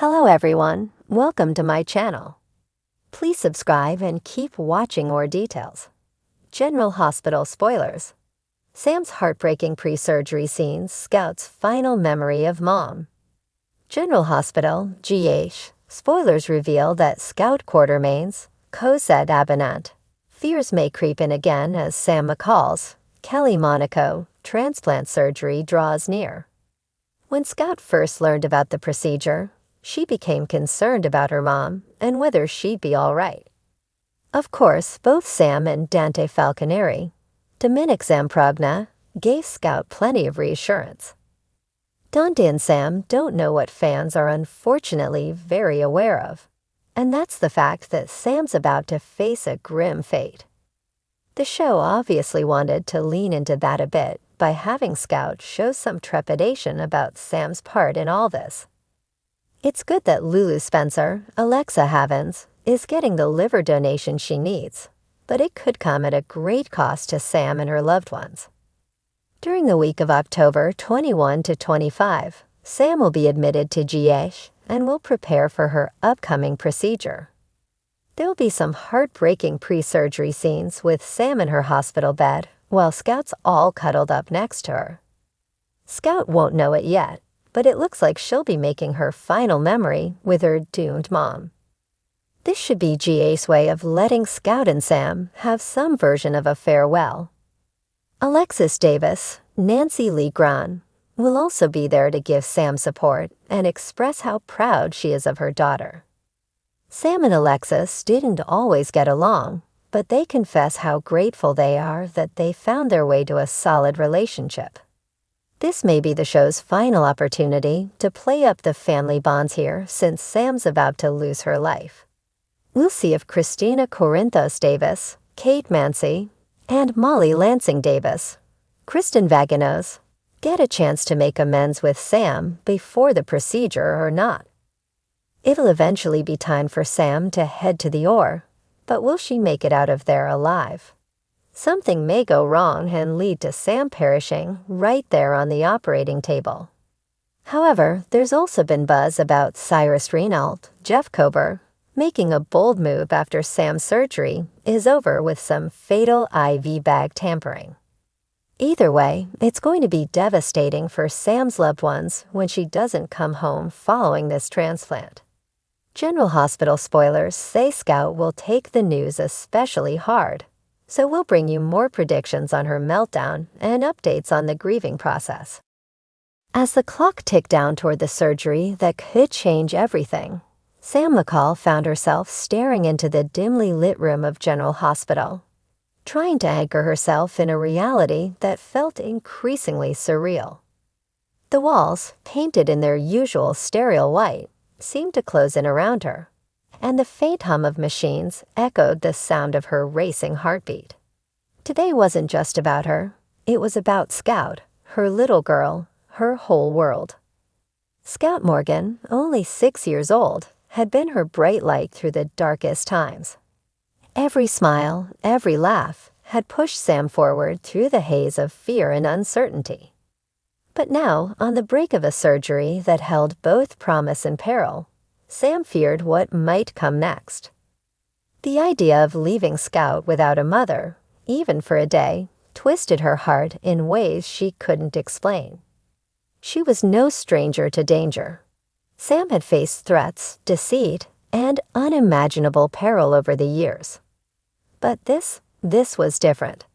Hello everyone, welcome to my channel. Please subscribe and keep watching more details. General Hospital spoilers. Sam's heartbreaking pre-surgery scenes Scout's final memory of mom. General Hospital, GH, spoilers reveal that Scout Quartermain's, Cosette Abinant. Fears may creep in again as Sam McCall's, Kelly Monaco, transplant surgery draws near. When Scout first learned about the procedure, she became concerned about her mom and whether she'd be all right. Of course, both Sam and Dante Falconeri, Dominic Zamprogna, gave Scout plenty of reassurance. Dante and Sam don't know what fans are unfortunately very aware of, and that's the fact that Sam's about to face a grim fate. The show obviously wanted to lean into that a bit by having Scout show some trepidation about Sam's part in all this. It's good that Lulu Spencer, Alexa Havens, is getting the liver donation she needs, but it could come at a great cost to Sam and her loved ones. During the week of October 21 to 25, Sam will be admitted to GH and will prepare for her upcoming procedure. There will be some heartbreaking pre-surgery scenes with Sam in her hospital bed while Scout's all cuddled up next to her. Scout won't know it yet, but it looks like she'll be making her final memory with her doomed mom. This should be GH's way of letting Scout and Sam have some version of a farewell. Alexis Davis, Nancy Lee Gran, will also be there to give Sam support and express how proud she is of her daughter. Sam and Alexis didn't always get along, but they confess how grateful they are that they found their way to a solid relationship. This may be the show's final opportunity to play up the family bonds here since Sam's about to lose her life. We'll see if Christina Corinthos Davis, Kate Mansi, and Molly Lansing Davis, Kristen Vaginos, get a chance to make amends with Sam before the procedure or not. It'll eventually be time for Sam to head to the OR, but will she make it out of there alive? Something may go wrong and lead to Sam perishing right there on the operating table. However, there's also been buzz about Cyrus Renault, Jeff Kober, making a bold move after Sam's surgery is over with some fatal IV bag tampering. Either way, it's going to be devastating for Sam's loved ones when she doesn't come home following this transplant. General Hospital spoilers say Scout will take the news especially hard, so we'll bring you more predictions on her meltdown and updates on the grieving process. As the clock ticked down toward the surgery that could change everything, Sam McCall found herself staring into the dimly lit room of General Hospital, trying to anchor herself in a reality that felt increasingly surreal. The walls, painted in their usual sterile white, seemed to close in around her, and the faint hum of machines echoed the sound of her racing heartbeat. Today wasn't just about her, it was about Scout, her little girl, her whole world. Scout Morgan, only 6 years old, had been her bright light through the darkest times. Every smile, every laugh, had pushed Sam forward through the haze of fear and uncertainty. But now, on the brink of a surgery that held both promise and peril, Sam feared what might come next. The idea of leaving Scout without a mother, even for a day, twisted her heart in ways she couldn't explain. She was no stranger to danger. Sam had faced threats, deceit, and unimaginable peril over the years. But this was different.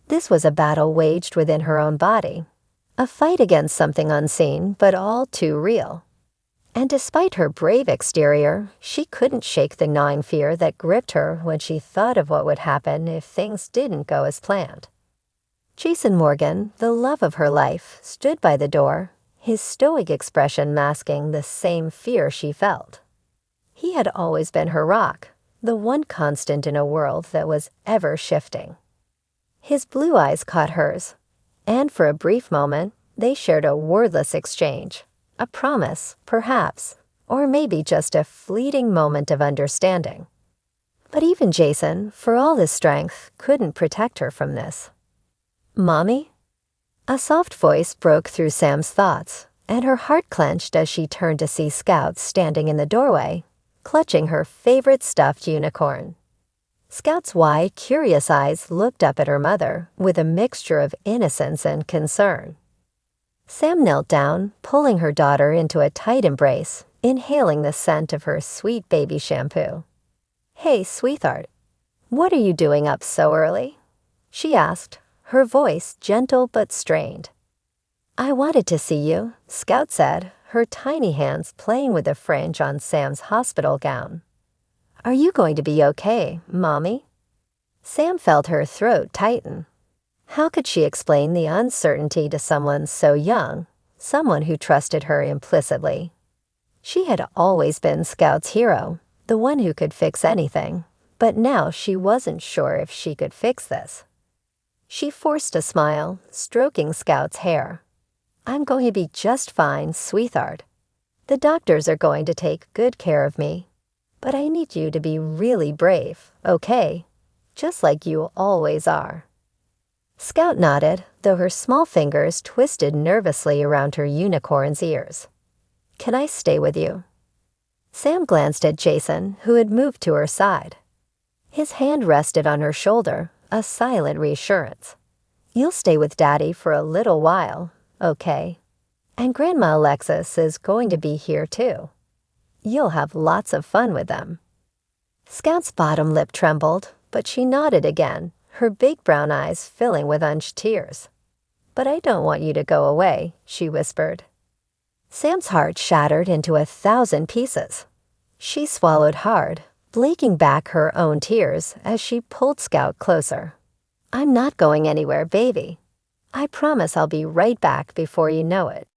This was a battle waged within her own body, a fight against something unseen but all too real. And despite her brave exterior, she couldn't shake the gnawing fear that gripped her when she thought of what would happen if things didn't go as planned. Jason Morgan, the love of her life, stood by the door, his stoic expression masking the same fear she felt. He had always been her rock, the one constant in a world that was ever shifting. His blue eyes caught hers, and for a brief moment, they shared a wordless exchange. A promise, perhaps, or maybe just a fleeting moment of understanding. But even Jason, for all his strength, couldn't protect her from this. "Mommy?" A soft voice broke through Sam's thoughts, and her heart clenched as she turned to see Scout standing in the doorway, clutching her favorite stuffed unicorn. Scout's wide, curious eyes looked up at her mother with a mixture of innocence and concern. Sam knelt down, pulling her daughter into a tight embrace, inhaling the scent of her sweet baby shampoo. "Hey, sweetheart, what are you doing up so early?" she asked, her voice gentle but strained. "I wanted to see you," Scout said, her tiny hands playing with the fringe on Sam's hospital gown. "Are you going to be okay, Mommy?" Sam felt her throat tighten. How could she explain the uncertainty to someone so young, someone who trusted her implicitly? She had always been Scout's hero, the one who could fix anything, but now she wasn't sure if she could fix this. She forced a smile, stroking Scout's hair. "I'm going to be just fine, sweetheart. The doctors are going to take good care of me. But I need you to be really brave, okay? Just like you always are." Scout nodded, though her small fingers twisted nervously around her unicorn's ears. "Can I stay with you?" Sam glanced at Jason, who had moved to her side. His hand rested on her shoulder, a silent reassurance. "You'll stay with Daddy for a little while, okay? And Grandma Alexis is going to be here too. You'll have lots of fun with them." Scout's bottom lip trembled, but she nodded again, her big brown eyes filling with unshed tears. "But I don't want you to go away," she whispered. Sam's heart shattered into 1,000 pieces. She swallowed hard, blinking back her own tears as she pulled Scout closer. "I'm not going anywhere, baby. I promise I'll be right back before you know it."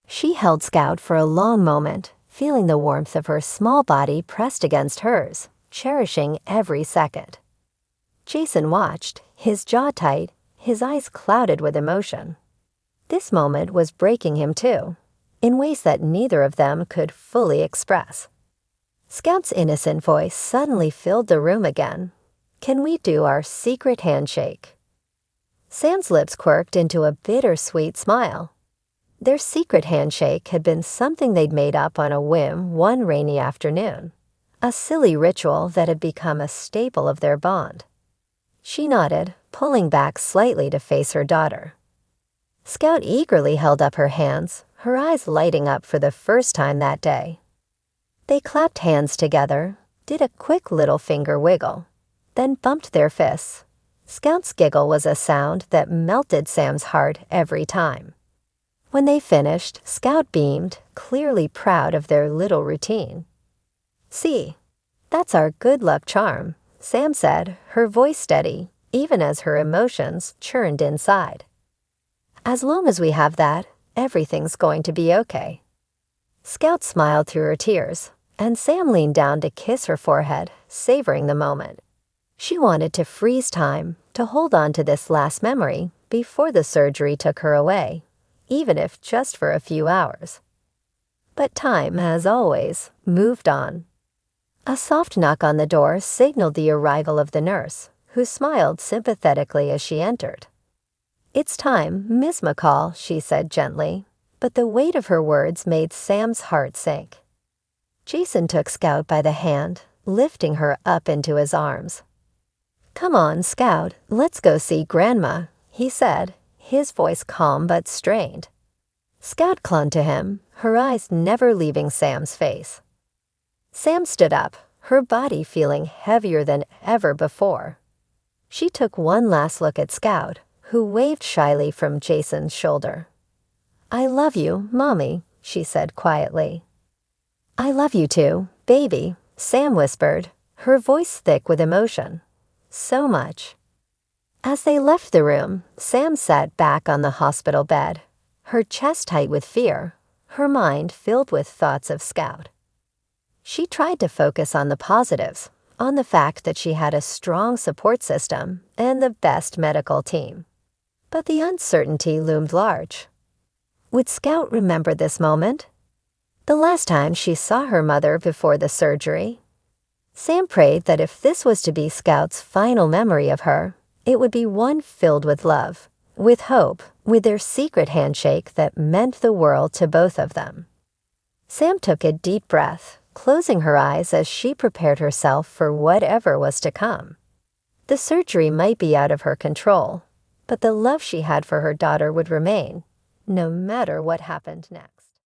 She held Scout for a long moment, feeling the warmth of her small body pressed against hers, cherishing every second. Jason watched, his jaw tight, his eyes clouded with emotion. This moment was breaking him too, in ways that neither of them could fully express. Scout's innocent voice suddenly filled the room again. "Can we do our secret handshake?" Sam's lips quirked into a bittersweet smile. Their secret handshake had been something they'd made up on a whim one rainy afternoon, a silly ritual that had become a staple of their bond. She nodded, pulling back slightly to face her daughter. Scout eagerly held up her hands, her eyes lighting up for the first time that day. They clapped hands together, did a quick little finger wiggle, then bumped their fists. Scout's giggle was a sound that melted Sam's heart every time. When they finished, Scout beamed, clearly proud of their little routine. "See, that's our good luck charm," Sam said, her voice steady, even as her emotions churned inside. "As long as we have that, everything's going to be okay." Scout smiled through her tears, and Sam leaned down to kiss her forehead, savoring the moment. She wanted to freeze time, to hold on to this last memory before the surgery took her away, even if just for a few hours. But time, as always, moved on. A soft knock on the door signaled the arrival of the nurse, who smiled sympathetically as she entered. "It's time, Miss McCall," she said gently, but the weight of her words made Sam's heart sink. Jason took Scout by the hand, lifting her up into his arms. "Come on, Scout, let's go see Grandma," he said, his voice calm but strained. Scout clung to him, her eyes never leaving Sam's face. Sam stood up, her body feeling heavier than ever before. She took one last look at Scout, who waved shyly from Jason's shoulder. "I love you, Mommy," she said quietly. "I love you too, baby," Sam whispered, her voice thick with emotion. "So much." As they left the room, Sam sat back on the hospital bed, her chest tight with fear, her mind filled with thoughts of Scout. She tried to focus on the positives, on the fact that she had a strong support system and the best medical team. But the uncertainty loomed large. Would Scout remember this moment? The last time she saw her mother before the surgery? Sam prayed that if this was to be Scout's final memory of her, it would be one filled with love, with hope, with their secret handshake that meant the world to both of them. Sam took a deep breath, closing her eyes as she prepared herself for whatever was to come. The surgery might be out of her control, but the love she had for her daughter would remain, no matter what happened next.